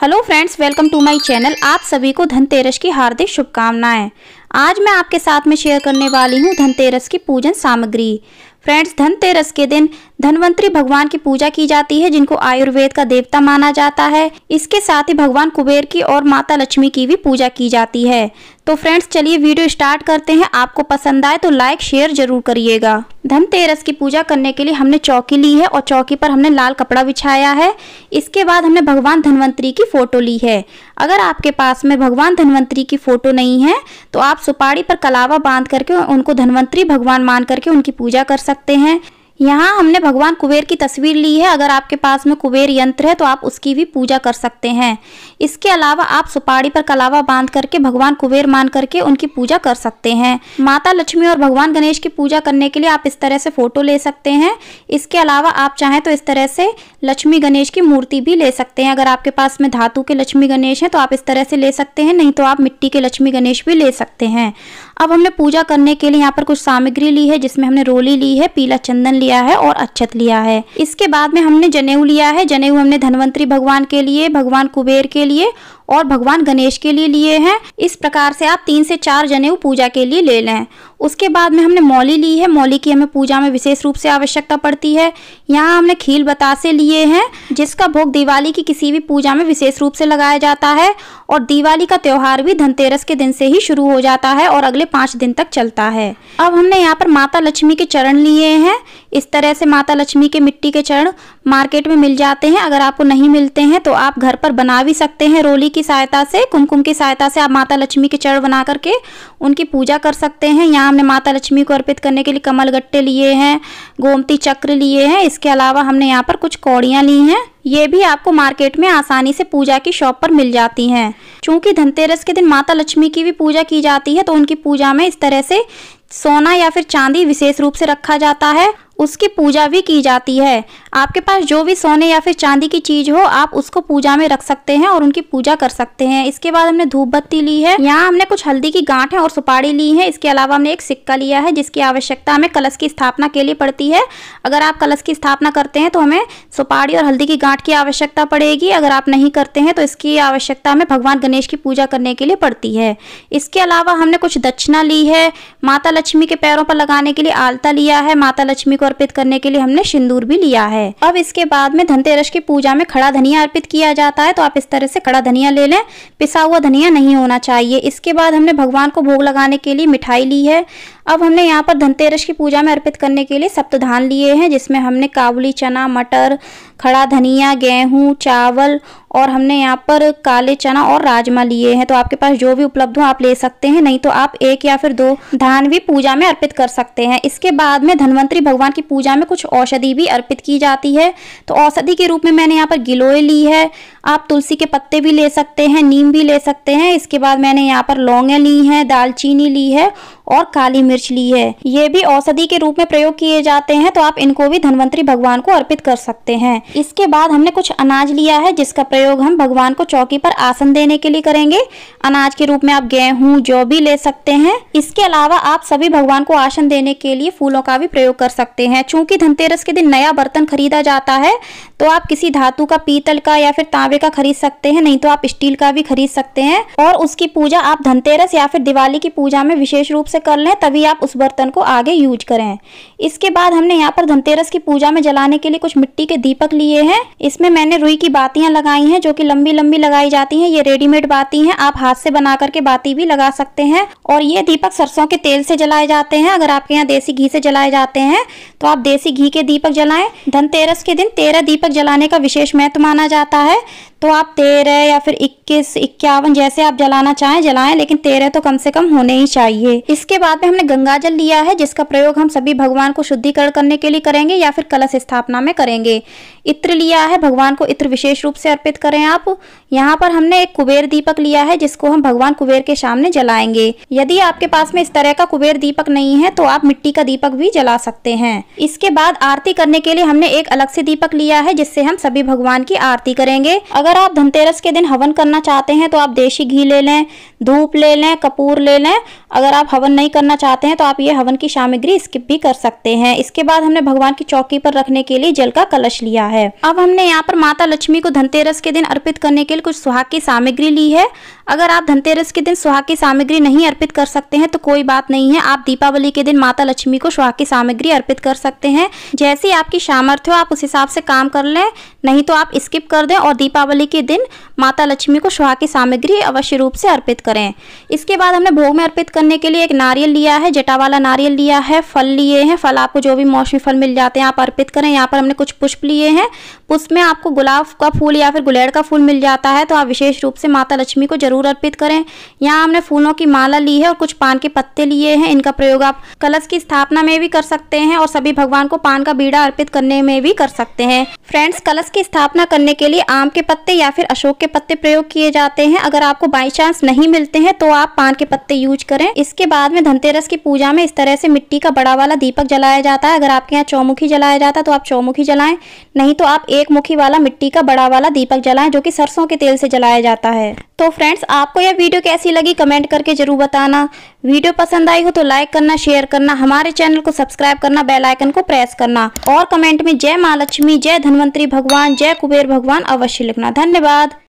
Hello friends, welcome to my channel. आप सभी को धनतेरस की हार्दिक शुभकामनाएं। आज मैं आपके साथ में शेयर करने वाली हूं धनतेरस की पूजन सामग्री। फ्रेंड्स, धनतेरस के दिन धनवंतरी भगवान की पूजा की जाती है, जिनको आयुर्वेद का देवता माना जाता है। इसके साथ ही भगवान कुबेर की और माता लक्ष्मी की भी पूजा की जाती है। तो फ्रेंड्स, चलिए वीडियो स्टार्ट करते हैं। आपको पसंद आए तो लाइक शेयर जरूर करिएगा। धनतेरस की पूजा करने के लिए हमने चौकी ली है और चौकी पर हमने लाल कपड़ा बिछाया है। इसके बाद हमने भगवान धनवंतरी की फोटो ली है। अगर आपके पास में भगवान धनवंतरी की फोटो नहीं है तो आप सुपारी पर कलावा बांध करके उनको धनवंतरी भगवान मान करके उनकी पूजा कर सकते हैं। यहाँ हमने भगवान कुबेर की तस्वीर ली है। अगर आपके पास में कुबेर यंत्र है तो आप उसकी भी पूजा कर सकते हैं। इसके अलावा आप सुपारी पर कलावा बांध करके भगवान कुबेर मान करके उनकी पूजा कर सकते हैं। माता लक्ष्मी और भगवान गणेश की पूजा करने के लिए आप इस तरह से फोटो ले सकते हैं। इसके अलावा आप चाहें तो इस तरह से लक्ष्मी गणेश की मूर्ति भी ले सकते हैं। अगर आपके पास में धातु के लक्ष्मी गणेश हैं तो आप इस तरह से ले सकते हैं, नहीं तो आप मिट्टी के लक्ष्मी गणेश भी ले सकते हैं। अब हमने पूजा करने के लिए यहाँ पर कुछ सामग्री ली है, जिसमें हमने रोली ली है, पीला चंदन लिया है और अक्षत लिया है। इसके बाद में हमने जनेऊ लिया है। जनेऊ हमने धनवंतरी भगवान के लिए, भगवान कुबेर के लिए और भगवान गणेश के लिए लिए हैं। इस प्रकार से आप 3 से 4 जनेऊ पूजा के लिए ले लें। उसके बाद में हमने मौली ली है। मौली की हमें पूजा में विशेष रूप से आवश्यकता पड़ती है। यहाँ हमने खील बतासे लिए हैं, जिसका भोग दिवाली की किसी भी पूजा में विशेष रूप से लगाया जाता है। और दिवाली का त्योहार भी धनतेरस के दिन से ही शुरू हो जाता है और अगले 5 दिन तक चलता है। अब हमने यहाँ पर माता लक्ष्मी के चरण लिए हैं। इस तरह से माता लक्ष्मी के मिट्टी के चरण मार्केट में मिल जाते हैं। अगर आपको नहीं मिलते हैं तो आप घर पर बना भी सकते हैं। रोली की सहायता से, कुमकुम की सहायता से आप माता लक्ष्मी के चरण बना करके उनकी पूजा कर सकते हैं। यहाँ हमने माता लक्ष्मी को अर्पित करने के लिए कमल गट्टे लिए हैं, गोमती चक्र लिए हैं। इसके अलावा हमने यहाँ पर कुछ कौड़ियाँ ली हैं। ये भी आपको मार्केट में आसानी से पूजा की शॉप पर मिल जाती हैं। चूंकि धनतेरस के दिन माता लक्ष्मी की भी पूजा की जाती है तो उनकी पूजा में इस तरह से सोना या फिर चांदी विशेष रूप से रखा जाता है, उसकी पूजा भी की जाती है। आपके पास जो भी सोने या फिर चांदी की चीज हो आप उसको पूजा में रख सकते हैं और उनकी पूजा कर सकते हैं। इसके बाद हमने धूप बत्ती ली है। यहाँ हमने कुछ हल्दी की गांठ और सुपारी ली है। इसके अलावा हमने एक सिक्का लिया है, जिसकी आवश्यकता हमें कलश की स्थापना के लिए पड़ती है। अगर आप कलश की स्थापना करते हैं तो हमें सुपारी और हल्दी की गांठ की आवश्यकता पड़ेगी। अगर आप नहीं करते हैं तो इसकी आवश्यकता हमें भगवान गणेश की पूजा करने के लिए पड़ती है। इसके अलावा हमने कुछ दक्षिणा ली है। माता लक्ष्मी के पैरों पर लगाने के लिए आलता लिया है। माता लक्ष्मी को अर्पित करने के लिए हमने सिंदूर भी लिया है। अब इसके बाद में धनतेरस की पूजा में खड़ा धनिया अर्पित किया जाता है, तो आप इस तरह से खड़ा धनिया ले लें। पिसा हुआ धनिया नहीं होना चाहिए। इसके बाद हमने भगवान को भोग लगाने के लिए मिठाई ली है। अब हमने यहाँ पर धनतेरस की पूजा में अर्पित करने के लिए सप्तधान लिए हैं, जिसमें हमने काबुली चना, मटर, खड़ा धनिया, गेहूं, चावल और हमने यहाँ पर काले चना और राजमा लिए हैं। तो आपके पास जो भी उपलब्ध हो आप ले सकते हैं, नहीं तो आप 1 या फिर 2 धान भी पूजा में अर्पित कर सकते हैं। इसके बाद में धनवंतरी भगवान की पूजा में कुछ औषधि भी अर्पित की जाती है। तो औषधि के रूप में मैंने यहाँ पर गिलोय ली है। आप तुलसी के पत्ते भी ले सकते हैं, नीम भी ले सकते हैं। इसके बाद मैंने यहाँ पर लौंगे ली हैं, दालचीनी ली है और काली मिर्च ली है। ये भी औषधि के रूप में प्रयोग किए जाते हैं, तो आप इनको भी धनवंतरी भगवान को अर्पित कर सकते हैं। इसके बाद हमने कुछ अनाज लिया है, जिसका प्रयोग हम भगवान को चौकी पर आसन देने के लिए करेंगे। अनाज के रूप में आप गेहूं, जौ भी ले सकते हैं। इसके अलावा आप सभी भगवान को आसन देने के लिए फूलों का भी प्रयोग कर सकते हैं। चूंकि धनतेरस के दिन नया बर्तन खरीदा जाता है, तो आप किसी धातु का, पीतल का या फिर तांबे का खरीद सकते हैं, नहीं तो आप स्टील का भी खरीद सकते हैं। और उसकी पूजा आप धनतेरस या फिर दिवाली की पूजा में विशेष रूप से कर लें, तभी आप उस बर्तन को आगे यूज करें। इसके बाद हमने यहाँ पर धनतेरस की पूजा में जलाने के लिए कुछ मिट्टी के दीपक लिए हैं। इसमें मैंने रुई की बातियां लगाई हैं, जो कि लंबी लंबी लगाई जाती हैं। ये रेडीमेड बाती हैं, आप हाथ से बना करके बाती भी लगा सकते हैं। और ये दीपक सरसों के तेल से जलाए जाते हैं। अगर आपके यहाँ देसी घी से जलाए जाते हैं तो आप देसी घी के दीपक जलाएं। धनतेरस के दिन 13 दीपक जलाने का विशेष महत्व माना जाता है, तो आप 13 या फिर 21, 51 जैसे आप जलाना चाहें जलाएं, लेकिन 13 तो कम से कम होने ही चाहिए। इसके बाद में हमने गंगा जल लिया है, जिसका प्रयोग हम सभी भगवान को शुद्धिकरण करने के लिए करेंगे या फिर कलश स्थापना में करेंगे। इत्र लिया है, भगवान को इत्र विशेष रूप से अर्पित करें आप। यहाँ पर हमने एक कुबेर दीपक लिया है, जिसको हम भगवान कुबेर के सामने जलाएंगे। यदि आपके पास में इस तरह का कुबेर दीपक नहीं है तो आप मिट्टी का दीपक भी जला सकते हैं। इसके बाद आरती करने के लिए हमने एक अलग से दीपक लिया है, जिससे हम सभी भगवान की आरती करेंगे। अगर आप धनतेरस के दिन हवन करना चाहते हैं तो आप देसी घी ले लें, धूप ले लें, कपूर ले लें। अगर आप हवन नहीं करना चाहते हैं तो आप ये हवन की सामग्री स्किप भी कर सकते हैं। इसके बाद हमने भगवान की चौकी पर रखने के लिए जल का कलश लिया है। अब हमने यहाँ पर माता लक्ष्मी को धनतेरस के के दिन अर्पित करने के लिए कुछ सुहाग की सामग्री ली है। अगर आप धनतेरस के दिन सुहाग की सामग्री नहीं अर्पित कर सकते हैं तो कोई बात नहीं है, आप दीपावली के दिन माता लक्ष्मी को सुहाग की सामग्री अर्पित कर सकते हैं। जैसी आपकी सामर्थ्य हो आप उस हिसाब से काम कर लें, नहीं तो आप स्किप कर दें और दीपावली के दिन माता लक्ष्मी को सुहाग की सामग्री अवश्य रूप से अर्पित करें। इसके बाद हमने भोग में अर्पित करने के लिए एक नारियल लिया है, जटा वाला नारियल लिया है, फल लिए हैं, फल आपको जो भी मौसमी फल मिल जाते हैं आप अर्पित करें। यहाँ पर हमने कुछ पुष्प लिए हैं, पुष्प में आपको गुलाब का फूल या फिर गुलेड़ का फूल मिल जाता है तो आप विशेष रूप से माता लक्ष्मी को जरूर अर्पित करें। यहाँ हमने फूलों की माला ली है और कुछ पान के पत्ते लिए हैं, इनका प्रयोग आप कलश की स्थापना में भी कर सकते हैं और सभी भगवान को पान का बीड़ा अर्पित करने में भी कर सकते हैं। फ्रेंड्स, कलश की स्थापना करने के लिए आम के पत्ते या फिर अशोक के पत्ते प्रयोग किए जाते हैं। अगर आपको बाई चांस नहीं मिलते हैं तो आप पान के पत्ते यूज करें। इसके बाद में धनतेरस की पूजा में इस तरह से मिट्टी का बड़ा वाला दीपक जलाया जाता है। अगर आपके यहाँ चौमुखी जलाया जाता है तो आप चौमुखी जलाएं, नहीं तो आप एक मुखी वाला मिट्टी का बड़ा वाला दीपक जलाएं जो कि सरसों के तेल से जलाया जाता है। तो फ्रेंड्स, आपको यह वीडियो कैसी लगी कमेंट करके जरूर बताना। वीडियो पसंद आई हो तो लाइक करना, शेयर करना, हमारे चैनल को सब्सक्राइब करना, बेल आइकन को प्रेस करना और कमेंट में जय मां लक्ष्मी, जय धन्वंतरी भगवान, जय कुबेर भगवान अवश्य लिखना। धन्यवाद।